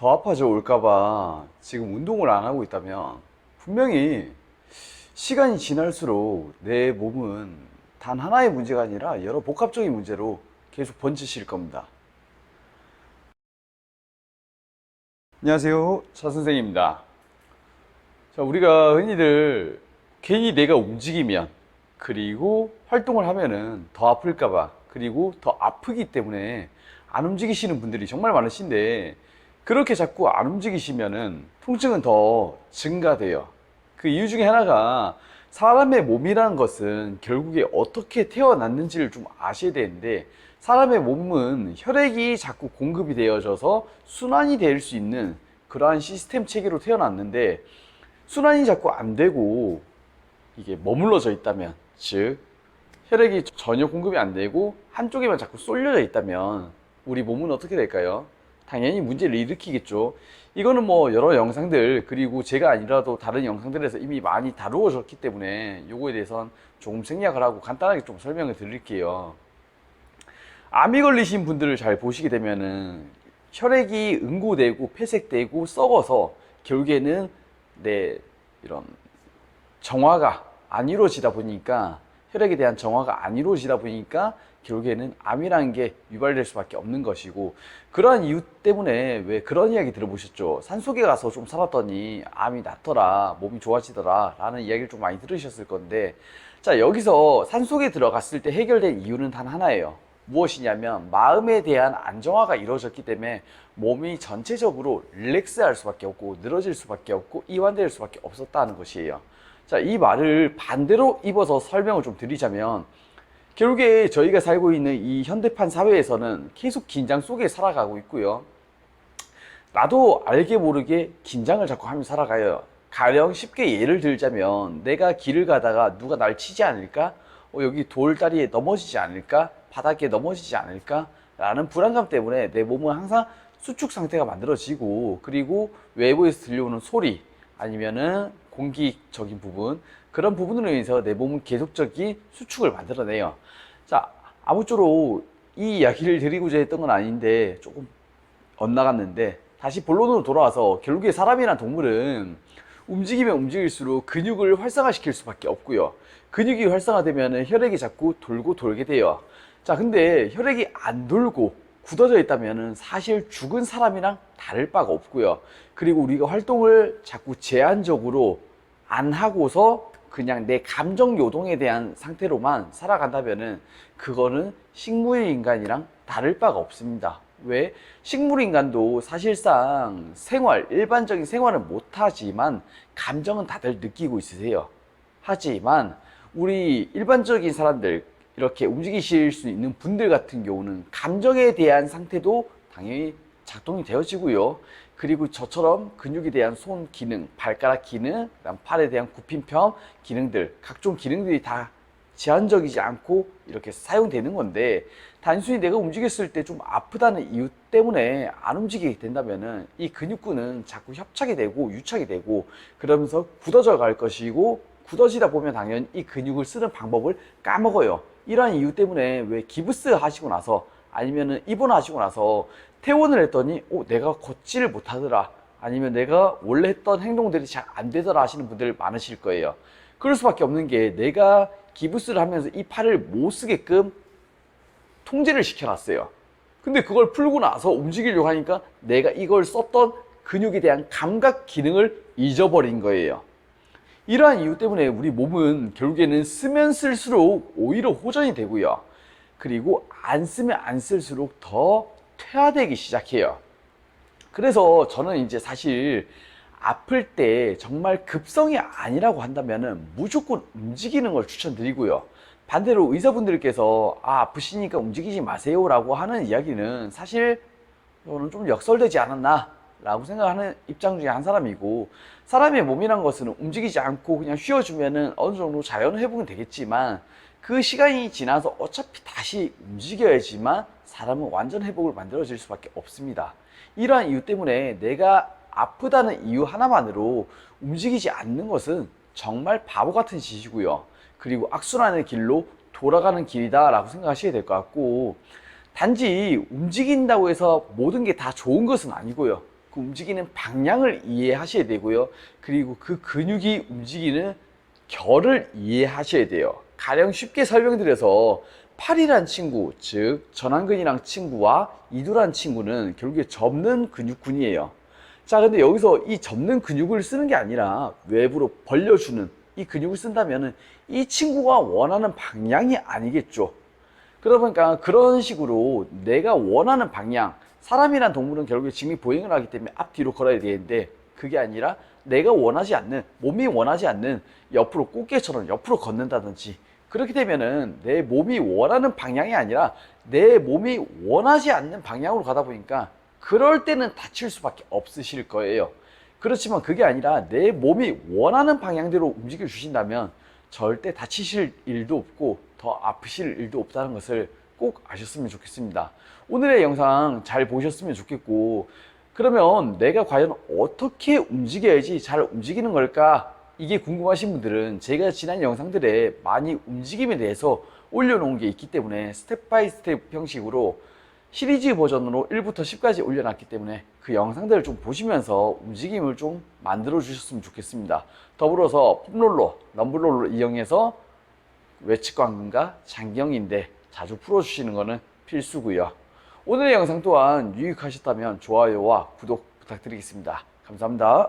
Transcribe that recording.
더 아파져 올까봐 지금 운동을 안 하고 있다면 분명히 시간이 지날수록 내 몸은 단 하나의 문제가 아니라 여러 복합적인 문제로 계속 번지실 겁니다. 안녕하세요. 차 선생입니다. 자, 우리가 흔히들 괜히 내가 움직이면 그리고 활동을 하면은 더 아플까봐 그리고 더 아프기 때문에 안 움직이시는 분들이 정말 많으신데 그렇게 자꾸 안 움직이시면은 통증은 더 증가돼요. 그 이유 중에 하나가 사람의 몸이라는 것은 결국에 어떻게 태어났는지를 좀 아셔야 되는데 사람의 몸은 혈액이 자꾸 공급이 되어져서 순환이 될 수 있는 그러한 시스템 체계로 태어났는데 순환이 자꾸 안 되고 이게 머물러져 있다면, 즉 혈액이 전혀 공급이 안 되고 한쪽에만 자꾸 쏠려져 있다면 우리 몸은 어떻게 될까요? 당연히 문제를 일으키겠죠. 이거는 뭐 여러 영상들 그리고 제가 아니라도 다른 영상들에서 이미 많이 다루어졌기 때문에 요거에 대해서는 조금 생략을 하고 간단하게 좀 설명을 드릴게요. 암이 걸리신 분들을 잘 보시게 되면은 혈액이 응고되고 폐색되고 썩어서 결국에는 내 이런 정화가 안 이루어지다 보니까 혈액에 대한 정화가 안 이루어지다 보니까 결국에는 암이라는 게 유발될 수밖에 없는 것이고, 그러한 이유 때문에 왜 그런 이야기 들어보셨죠? 산속에 가서 좀 살았더니 암이 낫더라, 몸이 좋아지더라 라는 이야기를 좀 많이 들으셨을 건데, 자, 여기서 산속에 들어갔을 때 해결된 이유는 단 하나예요. 무엇이냐면 마음에 대한 안정화가 이루어졌기 때문에 몸이 전체적으로 릴렉스 할 수밖에 없고 늘어질 수밖에 없고 이완될 수밖에 없었다는 것이에요. 자, 이 말을 반대로 입어서 설명을 좀 드리자면 결국에 저희가 살고 있는 이 현대판 사회에서는 계속 긴장 속에 살아가고 있고요. 나도 알게 모르게 긴장을 자꾸 하며 살아가요. 가령 쉽게 예를 들자면 내가 길을 가다가 누가 날 치지 않을까? 여기 돌다리에 넘어지지 않을까? 바닥에 넘어지지 않을까? 라는 불안감 때문에 내 몸은 항상 수축 상태가 만들어지고, 그리고 외부에서 들려오는 소리 아니면은 공기적인 부분, 그런 부분으로 인해서 내 몸은 계속적인 수축을 만들어내요. 자, 아무쪼록 이 이야기를 드리고자 했던 건 아닌데 조금 엇나갔는데, 다시 본론으로 돌아와서 결국에 사람이란 동물은 움직이면 움직일수록 근육을 활성화시킬 수밖에 없고요. 근육이 활성화되면 혈액이 자꾸 돌고 돌게 돼요. 자, 근데 혈액이 안 돌고 굳어져 있다면 사실 죽은 사람이랑 다를 바가 없고요. 그리고 우리가 활동을 자꾸 제한적으로 안 하고서 그냥 내 감정 요동에 대한 상태로만 살아간다면은 그거는 식물 인간이랑 다를 바가 없습니다. 왜? 식물 인간도 사실상 일반적인 생활은 못하지만 감정은 다들 느끼고 있으세요. 하지만 우리 일반적인 사람들, 이렇게 움직이실 수 있는 분들 같은 경우는 감정에 대한 상태도 당연히 작동이 되어지고요. 그리고 저처럼 근육에 대한 손 기능, 발가락 기능, 그다음 팔에 대한 굽힘평 기능들, 각종 기능들이 다 제한적이지 않고 이렇게 사용되는 건데, 단순히 내가 움직였을 때 좀 아프다는 이유 때문에 안 움직이게 된다면은 이 근육군은 자꾸 협착이 되고 유착이 되고 그러면서 굳어져 갈 것이고, 굳어지다 보면 당연히 이 근육을 쓰는 방법을 까먹어요. 이러한 이유 때문에 왜 기부스 하시고 나서 아니면은 입원하시고 나서 퇴원을 했더니 내가 걷지를 못하더라, 아니면 내가 원래 했던 행동들이 잘 안 되더라 하시는 분들 많으실 거예요. 그럴 수밖에 없는 게 내가 기부스를 하면서 이 팔을 못 쓰게끔 통제를 시켜놨어요. 근데 그걸 풀고 나서 움직이려고 하니까 내가 이걸 썼던 근육에 대한 감각 기능을 잊어버린 거예요. 이러한 이유 때문에 우리 몸은 결국에는 쓰면 쓸수록 오히려 호전이 되고요. 그리고 안 쓰면 안 쓸수록 더 퇴화되기 시작해요. 그래서 저는 이제 사실 아플 때 정말 급성이 아니라고 한다면 무조건 움직이는 걸 추천드리고요. 반대로 의사분들께서 아프시니까 움직이지 마세요 라고 하는 이야기는 사실 저는 좀 역설되지 않았나 라고 생각하는 입장 중에 한 사람이고, 사람의 몸이란 것은 움직이지 않고 그냥 쉬어주면은 어느 정도 자연 회복은 되겠지만 그 시간이 지나서 어차피 다시 움직여야지만 사람은 완전 회복을 만들어질 수밖에 없습니다. 이러한 이유 때문에 내가 아프다는 이유 하나만으로 움직이지 않는 것은 정말 바보 같은 짓이고요. 그리고 악순환의 길로 돌아가는 길이다 라고 생각하셔야 될 것 같고, 단지 움직인다고 해서 모든 게 다 좋은 것은 아니고요. 그 움직이는 방향을 이해하셔야 되고요. 그리고 그 근육이 움직이는 결을 이해하셔야 돼요. 가령 쉽게 설명드려서 팔이란 친구, 즉 전완근이랑 친구와 이두란 친구는 결국에 접는 근육군이에요. 자, 근데 여기서 이 접는 근육을 쓰는 게 아니라 외부로 벌려주는 이 근육을 쓴다면 이 친구가 원하는 방향이 아니겠죠. 그러다 보니까 그런 식으로 내가 원하는 방향, 사람이란 동물은 결국에 직립보행을 하기 때문에 앞뒤로 걸어야 되는데 그게 아니라 내가 원하지 않는, 몸이 원하지 않는 옆으로 꽃게처럼 옆으로 걷는다든지 그렇게 되면은 내 몸이 원하는 방향이 아니라 내 몸이 원하지 않는 방향으로 가다 보니까 그럴 때는 다칠 수밖에 없으실 거예요. 그렇지만 그게 아니라 내 몸이 원하는 방향대로 움직여 주신다면 절대 다치실 일도 없고 더 아프실 일도 없다는 것을 꼭 아셨으면 좋겠습니다. 오늘의 영상 잘 보셨으면 좋겠고, 그러면 내가 과연 어떻게 움직여야지 잘 움직이는 걸까? 이게 궁금하신 분들은 제가 지난 영상들에 많이 움직임에 대해서 올려놓은 게 있기 때문에 스텝 바이 스텝 형식으로 시리즈 버전으로 1부터 10까지 올려놨기 때문에 그 영상들을 좀 보시면서 움직임을 좀 만들어 주셨으면 좋겠습니다. 더불어서 폼롤러, 럼블롤러 이용해서 외측관근과 장경인대 자주 풀어주시는 것은 필수고요. 오늘의 영상 또한 유익하셨다면 좋아요와 구독 부탁드리겠습니다. 감사합니다.